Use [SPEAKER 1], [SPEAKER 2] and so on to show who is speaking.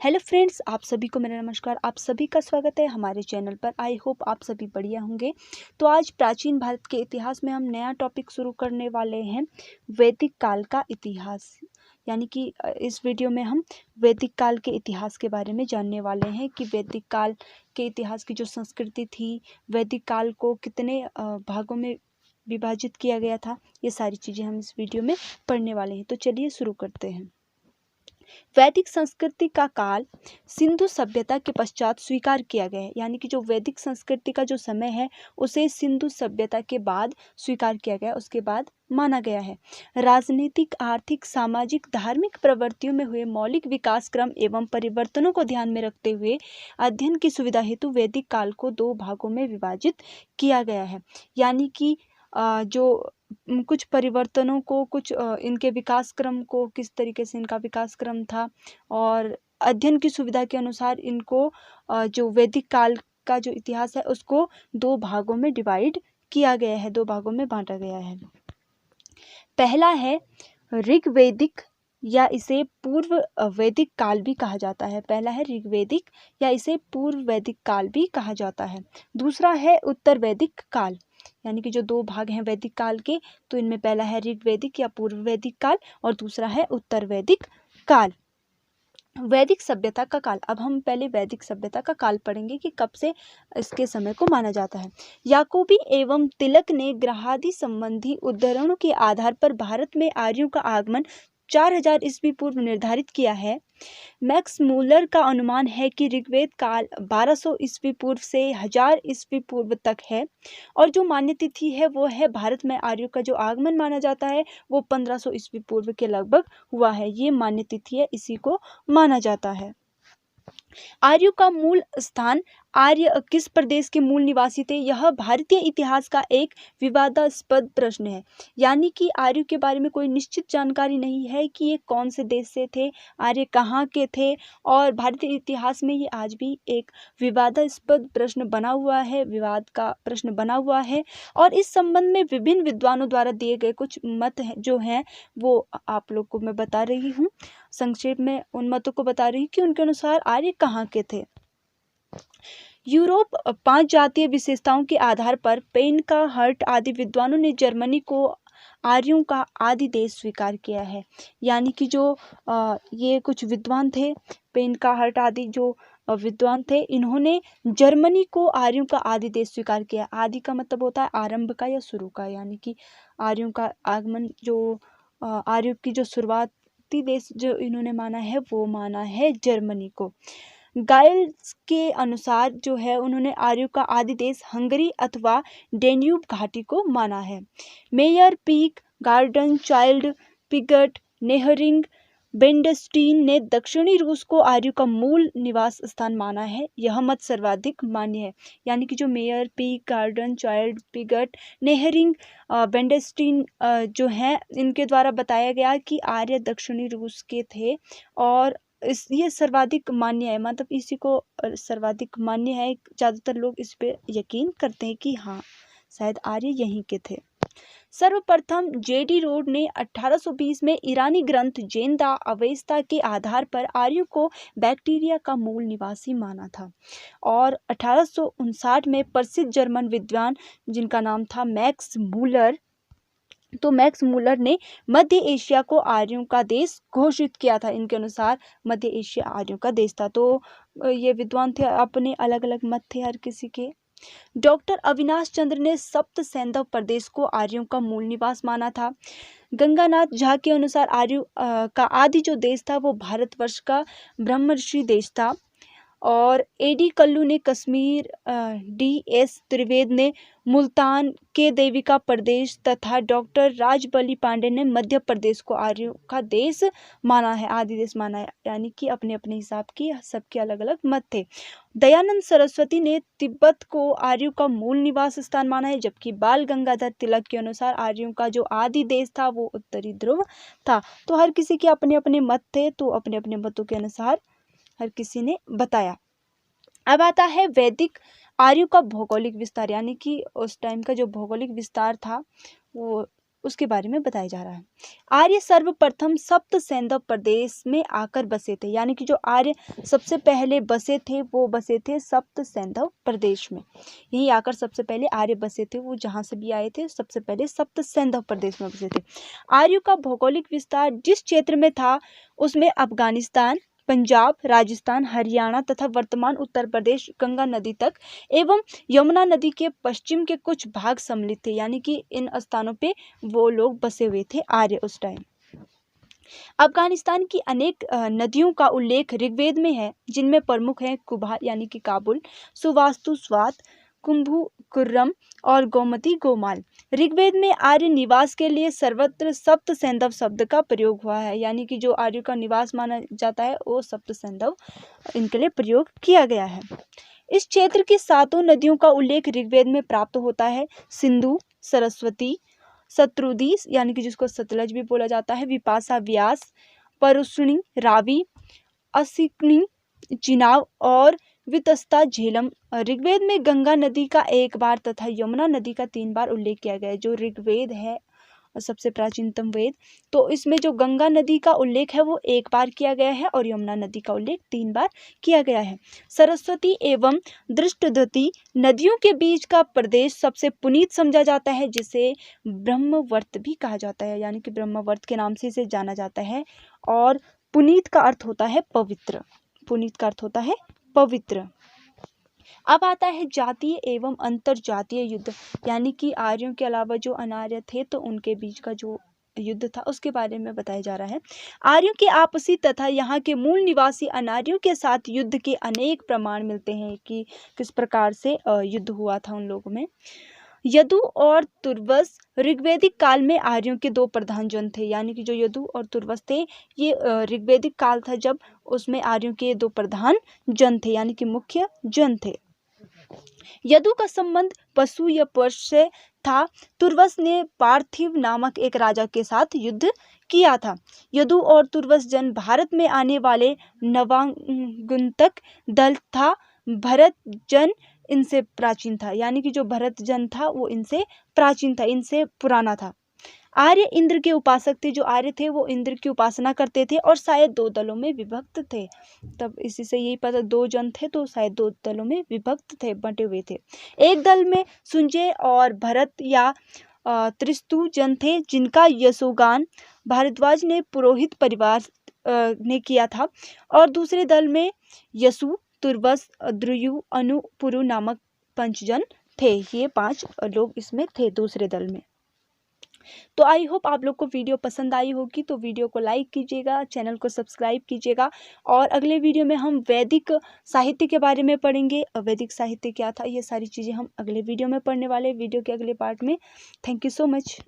[SPEAKER 1] Hello friends, आप सभी को मेरा नमस्कार। आप सभी का स्वागत है हमारे चैनल पर। आई होप आप सभी बढ़िया होंगे। तो आज प्राचीन भारत के इतिहास में हम नया टॉपिक शुरू करने वाले हैं, वैदिक काल का इतिहास। यानी कि इस वीडियो में हम वैदिक काल के इतिहास के बारे में जानने वाले हैं कि वैदिक काल के इतिहास की जो संस्कृति थी, वैदिक काल को कितने भागों में विभाजित किया गया था, ये सारी चीज़ें हम इस वीडियो में पढ़ने वाले हैं। तो चलिए शुरू करते हैं। वैदिक संस्कृति का काल सिंधु सभ्यता के पश्चात स्वीकार किया गया है। यानी कि जो वैदिक संस्कृति का जो समय है उसे सिंधु सभ्यता के बाद स्वीकार किया गया, उसके बाद माना गया है। राजनीतिक, आर्थिक, सामाजिक, धार्मिक प्रवृत्तियों में हुए मौलिक विकास क्रम एवं परिवर्तनों को ध्यान में रखते हुए अध्ययन की सुविधा हेतु वैदिक काल को 2 भागों में विभाजित किया गया है। यानी कि जो कुछ परिवर्तनों को, कुछ इनके विकास क्रम को, किस तरीके से इनका विकास क्रम था, और अध्ययन की सुविधा के अनुसार इनको जो वैदिक काल का जो इतिहास है उसको 2 भागों में डिवाइड किया गया है, 2 भागों में बांटा गया है। पहला है ऋग्वैदिक, या इसे पूर्व वैदिक काल भी कहा जाता है। पहला है ऋग्वैदिक, या इसे पूर्व वैदिक काल भी कहा जाता है। दूसरा है उत्तर वैदिक काल। यानी कि जो 2 भाग हैं वैदिक काल के, तो इनमें पहला है ऋग्वैदिक या पूर्व वैदिक काल और दूसरा है उत्तर वैदिक काल। वैदिक सभ्यता का काल। अब हम पहले वैदिक सभ्यता का काल पढ़ेंगे कि कब से इसके समय को माना जाता है। याकूबी एवं तिलक ने ग्रहादि संबंधी उद्धरणों के आधार पर भारत में आर्यों का आगमन 4000 ईस्वी पूर्व निर्धारित किया है। मैक्स मूलर का अनुमान है कि ऋग्वेद काल 1200 ईस्वी पूर्व से 1000 ईस्वी पूर्व तक है, और जो मान्य तिथि है वो है भारत में आर्यों का जो आगमन माना जाता है वो 1500 ईस्वी पूर्व के लगभग हुआ है। ये मान्य तिथि है, इसी को माना जाता है। आर्यों का मूल स्थान, आर्य किस प्रदेश के मूल निवासी थे, यह भारतीय इतिहास का एक विवादास्पद प्रश्न है। यानी कि आर्यों के बारे में कोई निश्चित जानकारी नहीं है कि ये कौन से देश से थे, आर्य कहाँ के थे, और भारतीय इतिहास में ये आज भी एक विवादास्पद प्रश्न बना हुआ है, विवाद का प्रश्न बना हुआ है। और इस संबंध में विभिन्न विद्वानों द्वारा दिए गए कुछ मत जो हैं वो आप लोग को मैं बता रही हूँ। संक्षेप में उन मतों को बता रही हूँ कि उनके अनुसार आर्य कहाँ के थे। यूरोप 5 जातीय विशेषताओं के आधार पर पेन का हर्ट आदि विद्वानों ने जर्मनी को आर्यों का आदि देश स्वीकार किया है। यानी कि जो ये कुछ विद्वान थे, पेन का हर्ट आदि जो विद्वान थे, इन्होंने जर्मनी को आर्यों का आदि देश स्वीकार किया। आदि का मतलब होता है आरंभ का या शुरू का। यानी कि आर्यों का आगमन, जो आर्यों की जो शुरुआती देश जो इन्होंने माना है वो माना है जर्मनी को। गाइल्स के अनुसार जो है उन्होंने आर्यों का आदि देश हंगरी अथवा डेन्यूब घाटी को माना है। Meyer, Peake, Gordon, Childe, Piggott, Nehring, Brandenstein ने दक्षिणी रूस को आर्यों का मूल निवास स्थान माना है। यह मत सर्वाधिक मान्य है। यानी कि जो Meyer, Peake, Gordon, Childe, Piggott, Nehring, Brandenstein जो हैं, इनके द्वारा बताया गया कि आर्य दक्षिणी रूस के थे, और ये सर्वाधिक मान्य है। मतलब इसी को सर्वाधिक मान्य है। ज़्यादातर लोग इस पे यकीन करते हैं कि हाँ, शायद आर्य यहीं के थे। सर्वप्रथम जेडी रोड ने 1820 में ईरानी ग्रंथ जेंदा अवेस्ता के आधार पर आर्यों को बैक्टीरिया का मूल निवासी माना था। और 1859 में प्रसिद्ध जर्मन विद्वान जिनका नाम था मैक्स मूलर, तो मैक्स मूलर ने मध्य एशिया को आर्यों का देश घोषित किया था। इनके अनुसार मध्य एशिया आर्यों का देश था। तो ये विद्वान थे, अपने अलग अलग मत थे हर किसी के। डॉक्टर अविनाश चंद्र ने सप्त सैंधव प्रदेश को आर्यों का मूल निवास माना था। गंगानाथ झा के अनुसार आर्यों का आदि जो देश था वो भारतवर्ष का ब्रह्मर्षि देश था। और एडी कल्लू ने कश्मीर, डी.एस. त्रिवेद ने मुल्तान के देविका प्रदेश तथा डॉक्टर राजबली पांडे ने मध्य प्रदेश को आर्यों का देश माना है, आदि देश माना है। यानी कि अपने अपने हिसाब की सबके अलग अलग मत थे। दयानंद सरस्वती ने तिब्बत को आर्यों का मूल निवास स्थान माना है, जबकि बाल गंगाधर तिलक के अनुसार आर्यों का जो आदि देश था वो उत्तरी ध्रुव था। तो हर किसी के अपने अपने मत थे, तो अपने अपने मतों के अनुसार हर किसी ने बताया। अब आता है वैदिक आर्यों का भौगोलिक विस्तार। यानी कि उस टाइम का जो भौगोलिक विस्तार था वो उसके बारे में बताया जा रहा है। आर्य सर्वप्रथम सप्त सैंधव प्रदेश में आकर बसे थे, यानी कि जो आर्य सबसे पहले बसे थे वो बसे थे सप्त सैंधव प्रदेश में। यहीं आकर सबसे पहले आर्य बसे थे, वो जहाँ से भी आए थे सबसे पहले सप्त सैंधव प्रदेश में बसे थे। आर्यों का भौगोलिक विस्तार जिस क्षेत्र में था उसमें अफगानिस्तान, पंजाब, राजस्थान, हरियाणा तथा वर्तमान उत्तर प्रदेश गंगा नदी तक एवं यमुना नदी के पश्चिम के कुछ भाग सम्मिलित थे, यानी कि इन स्थानों पे वो लोग बसे हुए थे आर्य उस टाइम। अफगानिस्तान की अनेक नदियों का उल्लेख ऋग्वेद में है, जिनमें प्रमुख हैं कुबा यानी कि काबुल, सुवास्तु स्वात, कुंभू कुर्रम और गोमती गोमाल। ऋग्वेद में आर्य निवास के लिए सर्वत्र सप्त सैंधव शब्द का प्रयोग हुआ है, यानी कि जो आर्यों का निवास माना जाता है वो सप्त सैंधव इनके लिए प्रयोग किया गया है। इस क्षेत्र की 7 नदियों का उल्लेख ऋग्वेद में प्राप्त होता है। सिंधु, सरस्वती, शत्रुदी यानी कि जिसको सतलज भी बोला जाता है, विपाशा, व्यास, परुष्णी, रावी, असिकनी, चिनाब और वितस्ता, झेलम। ऋग्वेद में गंगा नदी का 1 बार तथा यमुना नदी का 3 बार उल्लेख किया गया है। जो ऋग्वेद है सबसे प्राचीनतम वेद, तो इसमें जो गंगा नदी का उल्लेख है वो 1 बार किया गया है और यमुना नदी का उल्लेख 3 बार किया गया है। सरस्वती एवं दृष्टद्युति नदियों के बीच का प्रदेश सबसे पुनीत समझा जाता है, जिसे ब्रह्मवर्त भी कहा जाता है, यानी कि ब्रह्मवर्त के नाम से इसे जाना जाता है। और पुनीत का अर्थ होता है पवित्र। पुनीत का अर्थ होता है पवित्र। अब आता है जातीय एवं अंतरजातीय युद्ध, यानी कि आर्यों के अलावा जो अनार्य थे तो उनके बीच का जो युद्ध था उसके बारे में बताया जा रहा है। आर्यों के आपसी तथा यहाँ के मूल निवासी अनार्यों के साथ युद्ध के अनेक प्रमाण मिलते हैं कि किस प्रकार से युद्ध हुआ था उन लोगों में। यदु और तुर्वस ऋग्वैदिक काल में आर्यों के 2 प्रधान जन थे, यानी कि जो यदु और तुर्वस थे ये ऋग्वैदिक काल था जब उसमें आर्यों के 2 प्रधान जन थे, यानी कि मुख्य जन थे। यदु का संबंध पशु या पशु से था। तुर्वस ने पार्थिव नामक एक राजा के साथ युद्ध किया था। यदु और तुर्वस जन भारत में आने वाले नवागंतुक दल था। भरत जन इनसे प्राचीन था, यानी कि जो भरत जन था वो इनसे प्राचीन था, इनसे पुराना था। आर्य इंद्र के उपासक थे। जो आर्य थे वो इंद्र की उपासना करते थे और शायद 2 दलों में विभक्त थे। तब इसी से यही पता 2 जन थे तो शायद 2 दलों में विभक्त थे, बंटे हुए थे। एक दल में संजय और भरत या त्रिस्तु जन थे, जिनका यशोगान भारद्वाज ने पुरोहित परिवार ने किया था। और दूसरे दल में यशु, तुर्वस, द्रुयु, अनु, पुरु नामक 5 जन थे। ये 5 लोग इसमें थे दूसरे दल में। तो आई होप आप लोग को वीडियो पसंद आई होगी, तो वीडियो को लाइक कीजिएगा, चैनल को सब्सक्राइब कीजिएगा। और अगले वीडियो में हम वैदिक साहित्य के बारे में पढ़ेंगे। वैदिक साहित्य क्या था ये सारी चीज़ें हम अगले वीडियो में पढ़ने वाले, वीडियो के अगले पार्ट में। Thank you so much.